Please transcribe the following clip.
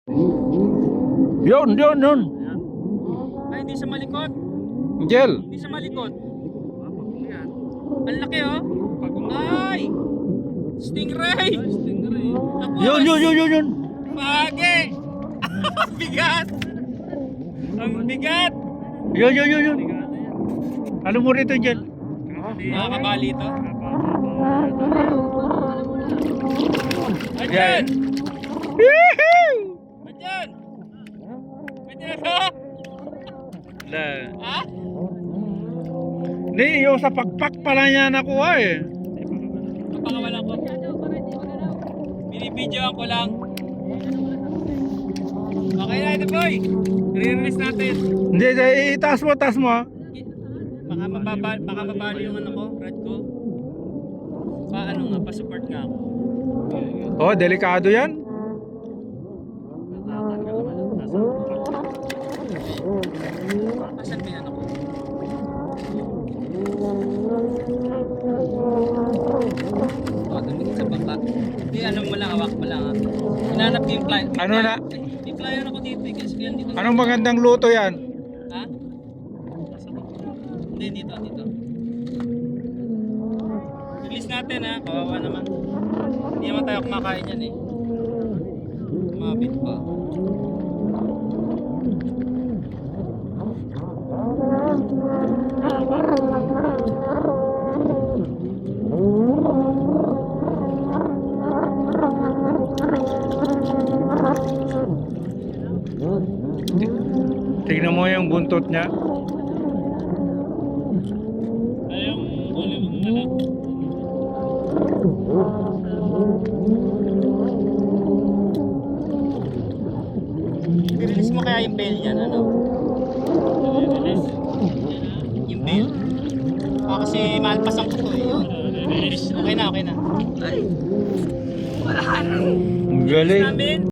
Yun. Ay, hindi siya malikot. Angel. Hindi siya malikot. Ang laki oh. Ay! Stingray! Ako, Yun. Pagi! Ang bigat! Ang bigat! Yun. Ano mo rito, Angel? Nakakabali ito. Yan. Andyan! Andyan! Pwede na to? Ha? Hindi, yung sa pakpak pala niya nakuha eh. Napakawalan ko. Binibidyoan ko lang. Okay na ito boy. Re-release natin. Hindi, itaas mo. Baka mabali yung ano ko, rad ko. Paano nga, pa-support nga ako. Oh, delikado yan. Asan ba yan ako? Oh, dumikit sa bangka. Hindi, alam mo lang, hawak mo lang ha. Hinanap ko yung flyer. Ano na? May flyer ako dito, kasi yan dito. Anong magandang luto yan? Ha? Hindi, dito. Release natin ha, kawawa naman. Hindi naman tayo kumakain yan eh. Mabit pa. Tignan mo yung buntot niya. Ay, yung ulo mong anak. I-release mo kaya yung bail niyan, ano? I-release? Yung bail? Kasi malpasan ko to eh. Okay na. Ay! Wala na. Ang galing. Namin.